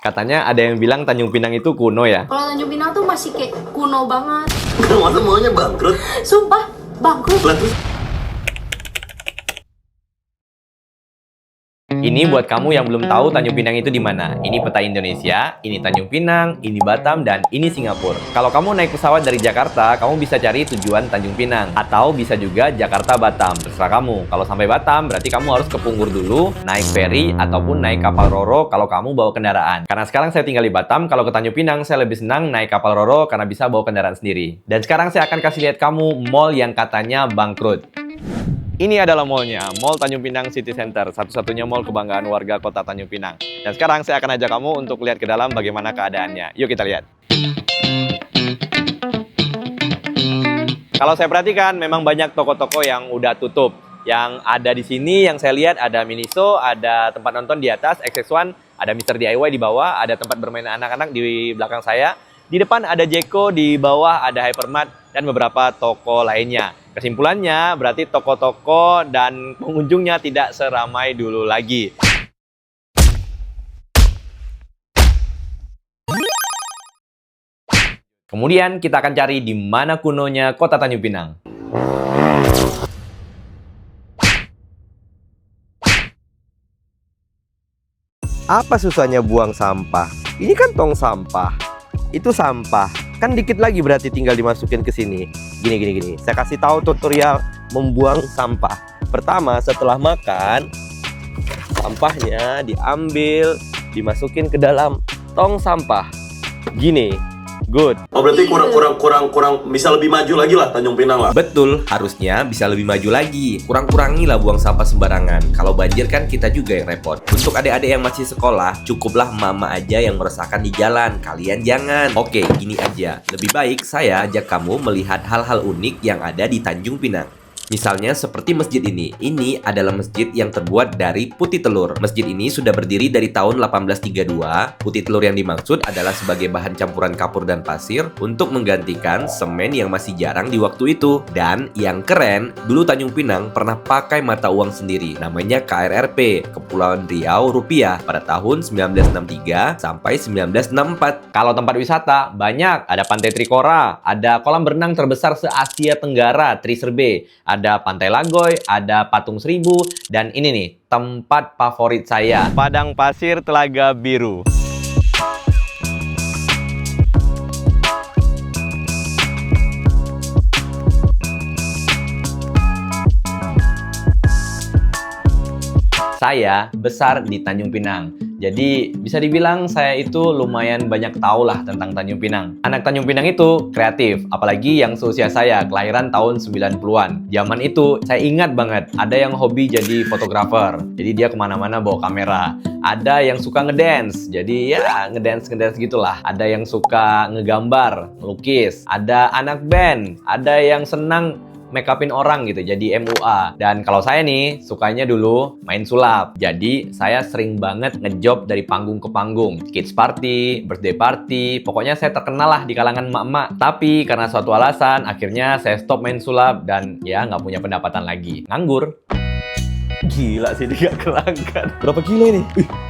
Katanya ada yang bilang Tanjung Pinang itu kuno ya. Kalau Tanjung Pinang tuh masih kayak kuno banget. Masa maunya bangkrut? Sumpah, bangkrut. Lah terus Ini buat kamu yang belum tahu Tanjung Pinang itu di mana. Ini peta Indonesia, ini Tanjung Pinang, ini Batam, dan ini Singapura. Kalau kamu naik pesawat dari Jakarta, kamu bisa cari tujuan Tanjung Pinang. Atau bisa juga Jakarta Batam, terserah kamu. Kalau sampai Batam, berarti kamu harus ke Pungur dulu, naik feri, ataupun naik kapal Roro kalau kamu bawa kendaraan. Karena sekarang saya tinggal di Batam, kalau ke Tanjung Pinang, saya lebih senang naik kapal Roro karena bisa bawa kendaraan sendiri. Dan sekarang saya akan kasih lihat kamu mall yang katanya bangkrut. Ini adalah mallnya, Mall Tanjung Pinang City Center, satu-satunya mall kebanggaan warga kota Tanjung Pinang. Dan sekarang saya akan ajak kamu untuk lihat ke dalam bagaimana keadaannya. Yuk kita lihat. Kalau saya perhatikan, memang banyak toko-toko yang udah tutup. Yang ada di sini, yang saya lihat ada Miniso, ada tempat nonton di atas, XX1, ada Mr. DIY di bawah, ada tempat bermain anak-anak di belakang saya. Di depan ada Jeko, di bawah ada Hypermart, dan beberapa toko lainnya. Kesimpulannya, berarti toko-toko dan pengunjungnya tidak seramai dulu lagi. Kemudian kita akan cari di mana kunonya kota Tanjung Pinang. Apa susahnya buang sampah? Ini kan tong sampah. Itu sampah. Kan dikit lagi berarti tinggal dimasukin ke sini. Gini. Saya kasih tahu tutorial membuang sampah. Pertama, setelah makan, sampahnya diambil, dimasukin ke dalam tong sampah. Gini. Good. oh berarti kurang bisa lebih maju lagi lah Tanjung Pinang lah. Betul, harusnya bisa lebih maju lagi. Kurang-kurangilah buang sampah sembarangan. Kalau banjir kan kita juga yang repot. Untuk adik-adik yang masih sekolah, cukuplah mama aja yang meresahkan di jalan. Kalian jangan. Oke, gini aja. Lebih baik saya ajak kamu melihat hal-hal unik yang ada di Tanjung Pinang. Misalnya seperti masjid ini. Ini adalah masjid yang terbuat dari putih telur. Masjid ini sudah berdiri dari tahun 1832. Putih telur yang dimaksud adalah sebagai bahan campuran kapur dan pasir untuk menggantikan semen yang masih jarang di waktu itu. Dan yang keren, dulu Tanjung Pinang pernah pakai mata uang sendiri. Namanya KRRP, Kepulauan Riau Rupiah, pada tahun 1963 sampai 1964. Kalau tempat wisata, banyak. Ada Pantai Trikora, ada kolam berenang terbesar se-Asia Tenggara, Triserbe, ada Pantai Lagoy, ada Patung Seribu, dan ini nih, tempat favorit saya, Padang Pasir Telaga Biru. Saya besar di Tanjung Pinang. Jadi bisa dibilang saya itu lumayan banyak tahu lah tentang Tanjung Pinang. Anak Tanjung Pinang itu kreatif, apalagi yang seusia saya, kelahiran tahun 90-an. Zaman itu saya ingat banget, ada yang hobi jadi fotografer. Jadi dia kemana-mana bawa kamera. Ada yang suka ngedance, jadi ya ngedance gitulah. Ada yang suka ngegambar, melukis. Ada anak band, ada yang senang make upin orang gitu, jadi MUA. Dan kalau saya nih, sukanya dulu main sulap. Jadi, saya sering banget ngejob dari panggung ke panggung. Kids party, birthday party, pokoknya saya terkenal lah di kalangan emak-emak. Tapi, karena suatu alasan, akhirnya saya stop main sulap dan ya nggak punya pendapatan lagi. Nganggur. Gila sih, dia gak kelangkan. Berapa kilo ini?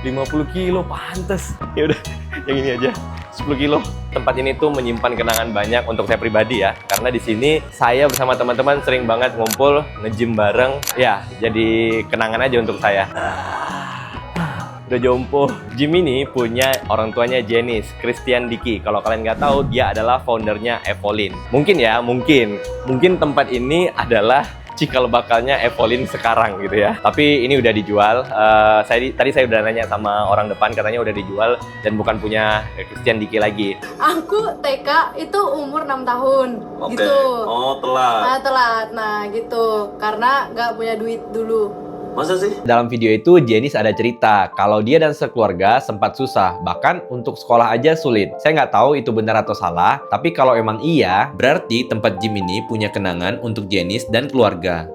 50 kilo, pantes. Ya udah, yang ini aja. 10 kilo. Tempat ini tuh menyimpan kenangan banyak untuk saya pribadi ya. Karena di sini saya bersama teman-teman sering banget ngumpul, nge-gym bareng. Ya, jadi kenangan aja untuk saya. Udah jompo. Gym ini punya orang tuanya Jenis, Christian Diki. Kalau kalian nggak tahu, dia adalah foundernya Evolin. Mungkin tempat ini adalah cikal bakalnya Evolin sekarang gitu ya. Tapi ini udah dijual. Tadi saya udah nanya sama orang depan, katanya udah dijual dan bukan punya Christian Diki lagi. Aku TK itu umur 6 tahun. Oke. Gitu. Oh telat. Telat. Nah gitu. Karena nggak punya duit dulu. Masa sih? Dalam video itu, Jenis ada cerita kalau dia dan sekeluarga sempat susah, bahkan untuk sekolah aja sulit. Saya nggak tahu itu benar atau salah, tapi kalau emang iya, berarti tempat gym ini punya kenangan untuk Jenis dan keluarga.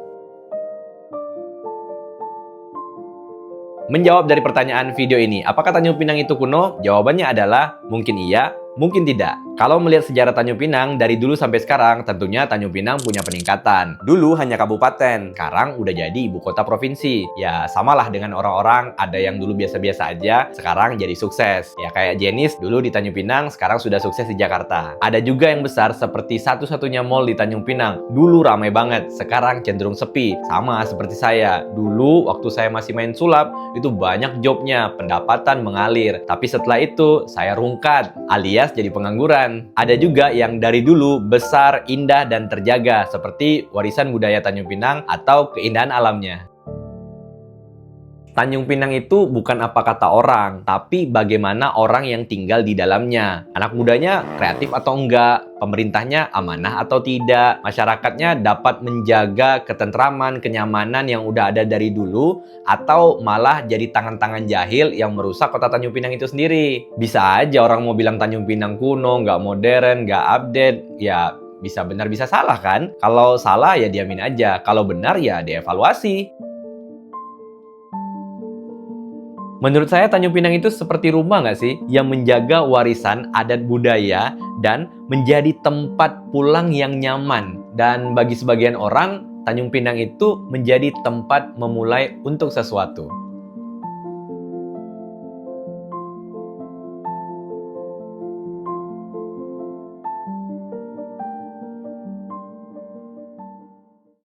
Menjawab dari pertanyaan video ini, apakah Tanjung Pinang itu kuno? Jawabannya adalah mungkin iya, mungkin tidak. Kalau melihat sejarah Tanjung Pinang dari dulu sampai sekarang, tentunya Tanjung Pinang punya peningkatan. Dulu hanya kabupaten, sekarang udah jadi ibu kota provinsi. Ya samalah dengan orang-orang, ada yang dulu biasa-biasa aja, sekarang jadi sukses. Ya kayak Jenis, dulu di Tanjung Pinang, sekarang sudah sukses di Jakarta. Ada juga yang besar seperti satu-satunya mall di Tanjung Pinang. Dulu ramai banget, sekarang cenderung sepi. Sama seperti saya, dulu waktu saya masih main sulap, itu banyak jobnya, pendapatan mengalir. Tapi setelah itu, saya rungkat, alias jadi pengangguran. Ada juga yang dari dulu besar, indah, dan terjaga seperti warisan budaya Tanjung Pinang atau keindahan alamnya. Tanjung Pinang itu bukan apa kata orang, tapi bagaimana orang yang tinggal di dalamnya. Anak mudanya kreatif atau enggak, pemerintahnya amanah atau tidak, masyarakatnya dapat menjaga ketentraman, kenyamanan yang udah ada dari dulu, atau malah jadi tangan-tangan jahil yang merusak kota Tanjung Pinang itu sendiri. Bisa aja orang mau bilang Tanjung Pinang kuno, nggak modern, nggak update, ya bisa benar bisa salah kan? Kalau salah ya diamin aja, kalau benar ya dievaluasi. Menurut saya Tanjung Pinang itu seperti rumah nggak sih? Yang menjaga warisan adat budaya dan menjadi tempat pulang yang nyaman. Dan bagi sebagian orang, Tanjung Pinang itu menjadi tempat memulai untuk sesuatu.